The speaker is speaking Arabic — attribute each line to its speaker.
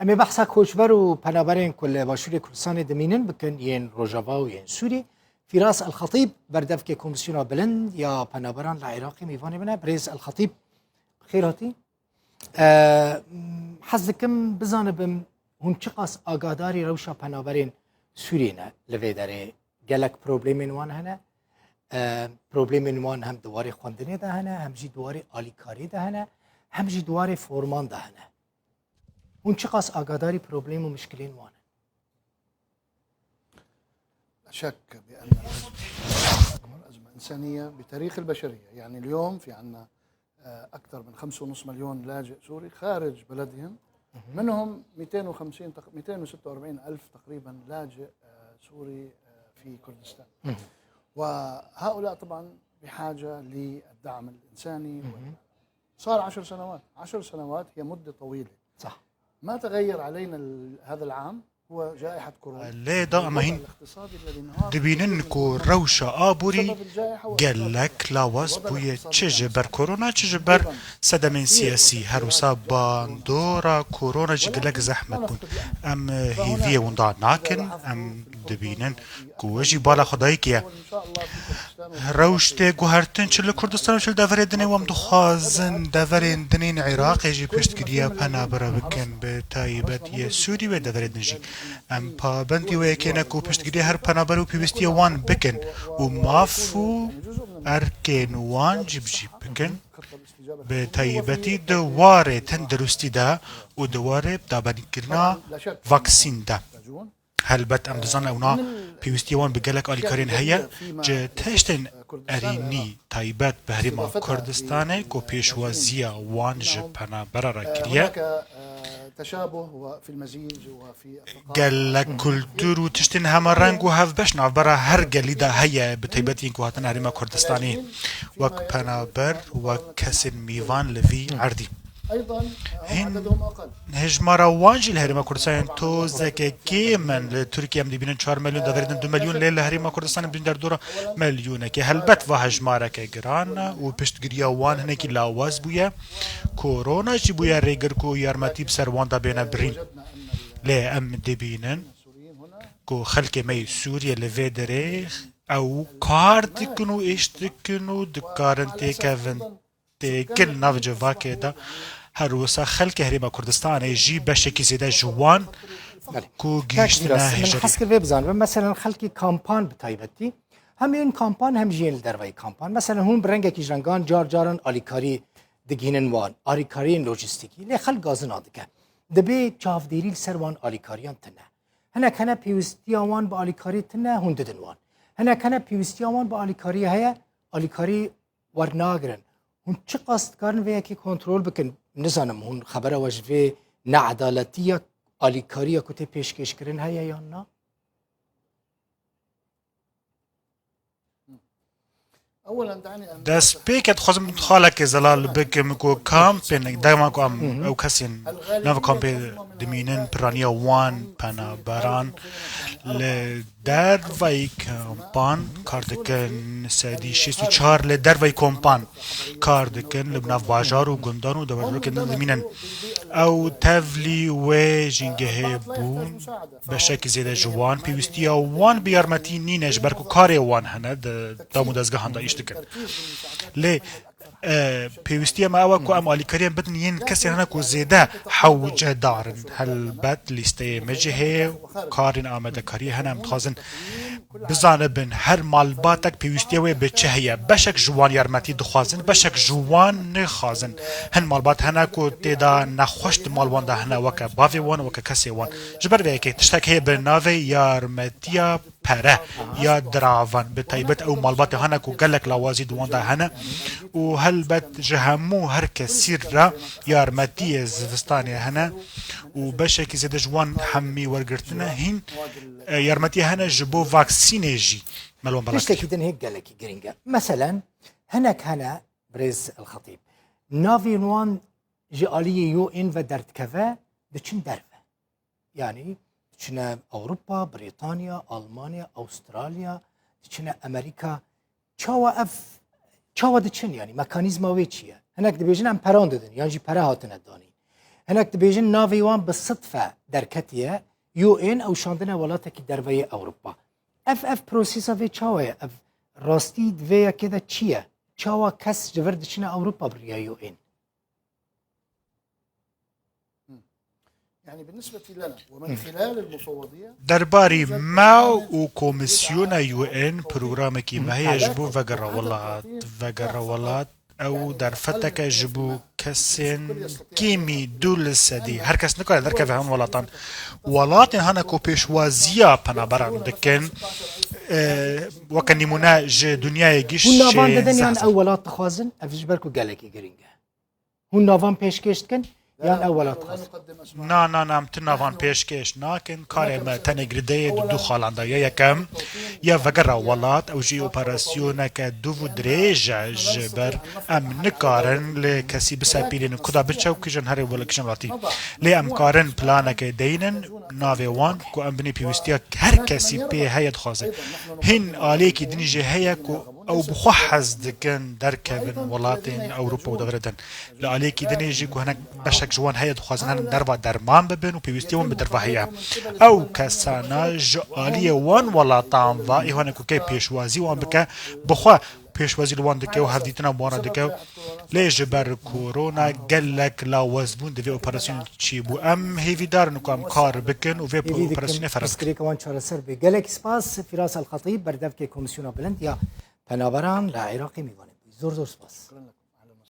Speaker 1: امی بحثا کوچبر و پنابرین کل باشور کردستان دمینن بکن ین روجاوا و ین سوری فراس الخطيب بردف که کمیسیون بلند یا پنابران لعراقی میوانی بنا بريز الخطيب خیراتی حزکم بزانبم هون چقاس آگاداری روشا پنابرین سوری نه لوی داره گلک پروبلمین وان هنه پروبلمین وان هم دواره خواندنی ده هنه همجی دواره آلیکاری ده هنه همجی دواره فورمان ده هنه هون چقاس آگاداری پروبلم و مشکلین وانه
Speaker 2: لا شك بأن أكبر أزمة إنسانية بتاريخ البشرية. يعني اليوم في عنا أكثر من 5.5 مليون لاجئ سوري خارج بلدهم، منهم 246 ألف تقريبا لاجئ سوري في كردستان. وهؤلاء طبعا بحاجة للدعم الإنساني. صار 10 سنوات هي مدة طويلة.
Speaker 1: صح.
Speaker 2: ما تغير علينا هذا العام هو جائحة كورونا.
Speaker 3: ليه دائما هين دبينن كو روشا آبوري قالك لاواز بوية تجبر كورونا تجبر صدمين سياسي هروسا باندورا كورونا جقلك زحمة بون ام هيفية وندا ناكن ام دبينن كو وجي بالا خدايكيا روشته گوهرتن چل کردستان چل دفره دنی وام دخوازن دفره دنین عراق جی پشت کدیا پنا برا بکن به تایبت یه سوری و دفره دنجی ام پابندی و یکی نکو پشت کدیا هر پنا برو پیوستی وان بکن و مافو ارکن وان جی بکن به تایبتی دواره تندرستی دا و دواره دابنی کرنا واکسین دا هلبت ام دزان اونا پیوستیوان بگلک آلیکارین هیا جه تشتن ارینی تایبت به هریما کردستانه کو پیشوازیا وان جه پنا برارا کریه گلک کلتور و تشتن همه رنگ و هف بشنا برا هر گلی دا هیا به تایبت این که هاتن هریما کردستانی وک پنا بر و کسین میوان لوی عردی
Speaker 2: عددهم أقل.
Speaker 3: هجمارا وانجي الهريمة كردستان تو زكاكي من لتركيا من دبينن 4 مليون دافريدن 2 مليون ليلة الهريمة كردستان بدين در دورة مليونة كي هلبت وهجمارا كجران وبشت قريا وان هناكي لاواز بويا كورونا جي بويا ريگر كو يارمتي بسر واندا بينا برين لا ام دبينن كو خلق مي سوريا لفيدري او كار تكنو ايش تكنو دكارن تيكافن كل ناف جواكي دا هروسا خلق هريما كردستان جي بشكي زيدا جوان كو جيشتنا
Speaker 1: من
Speaker 3: هجري
Speaker 1: حسك في بزان مثلا خلقي كامبان بتايبتي هم این کامپان هم جیل دروی کامپان مثلا هم برنگه کی جنگان جار جارن آلیکاری دگینن وان آلیکاری لوجستیکی لی خلق گازن آدکه دبی چافدیری سروان آلیکاریان تنه هنه کنه پیوستیاوان با آلیکاری تنه هنددن وان هنه کنه پیوستیاوان با آلیکاری هیا آلیکاری ورناگرن هون چه قصد کارن و یکی کنترل بکن نزانم هون خبره وجه نعدالتی آلیکاری کتی پیشکش کرن هیا یا نه
Speaker 2: اولا دعني ان
Speaker 3: داس بيكت خزم خالك زلال بك مكو كامبين دايما كو ام او كاسين نافا كامبي دمينن برانيا وان بانا باران لدار فاي كامبان كاردكن سادي شيستو چار لدار فاي كامبان كاردكن لبناف باجار و گندان و دورلوكن دمينن او تافلي و جنگه بون بشك زيدا جوان بيوستيا وان بيارمتي نينج بركو كاري وان هنا دامو دزگاه هندا اشتكن لي بيوستيا ما أوكو أم آلیکاريان بدن ين كسي هنا كو زيدا حوجه دارن هل بد ليستي مجهه كارن آمده كاري هنا متخازن بزانبن هر مالباتك بيوستيا وي بچه هيا بشك جوان يارمتي دخوازن بشك جوان نخازن هن مالبات هنا كو تيدا نخوشت مالوان ده هنا وكا بافي وان وكا كسي وان جبر بيكي تشتك هي بناوي يارمتيا پره یا دراوان به تایبت او مالبات هنه کو گلک لوازی دوان ده هنه و هلبت جهمو هر کسی را یارمتی زفستانی هنه و بشه زده جوان همی ورگرتنه هین یارمتی هنه جبو واکسینه جی ملوان بلاك
Speaker 1: تشتكي دن هيك قالك جرينجا مثلا هناك هنا بريز الخطيب نافي نوان جالية يو ان ودرت كفا دچن درفه يعني دچنا اوروبا بريطانيا المانيا استراليا دچنا امريكا چاوا دچن يعني ميكانيزما وي چيه هناك دبيجن ام پران ددن يعني جي پره هاتن داني هناك دبيجن نافي وان بالصدفة دركتية يو ان او شاندنا ولاتك دربية اوروبا اف بروسيسا في تشاوية اف راستي فيا كده تشيا تشاوا كس جفردشنا اوروبا بريا يو ان.
Speaker 2: يعني بالنسبة لنا ومن خلال المفوضية
Speaker 3: درباري ماو و كوميسيونا يو ان بروغرام كي ما هي جبو فقر ولات او در فتك جبو كسين كيمي دول السدي هر كس نكره دركه فهم ولاتان ولاتن هانا كو بيشوازيا بنابران دكن وكان نمونا ج دنيا يجيش
Speaker 1: هون نافان ددن يعني اولات تخوازن افش بركو قالكي جرينجا هون نافان بيشكشتكن يعني اولات تخوازن
Speaker 3: نا متنا فان بيشكش ناكن كاري ما تاني جريدي دو خالاندا يا كم يا فقرا ولات او جي اوبراسيونا كدوفو دريجا جبر ام نكارن لكسي بسابيلين كدا بتشو كجن هري ولا كجن لاتي لي ام كارن بلانا كدينن نافي وان كو ام بني بيوستيا هر كسي بي هي دخوازه هن عليكي دنيجي هي كو او بخحز دكن دركبن ولاتين اوروبا ودغردن لا عليكي دنيجي كو هناك بشك جوان هي دخوازن دربا درمان ببن وبيوستيون بدربا هي او كسانا جاليه وان ولاتان و ايوان كو كي بيشوازي وان بك بخوا بيشوازي لوان دكه و هفديتنا بوانا دكه ليش بر كورونا قالك لا وزبون دفي اوبراسيون تشيبو ام هيفي دار نكو ام كار بكن و في اوبراسيون فرس
Speaker 1: كريك وان شهر سر بقالك سباس فراس الخطيب بردفك كوميسيون بلند يا بنابران لا عراقي ميوان زور سباس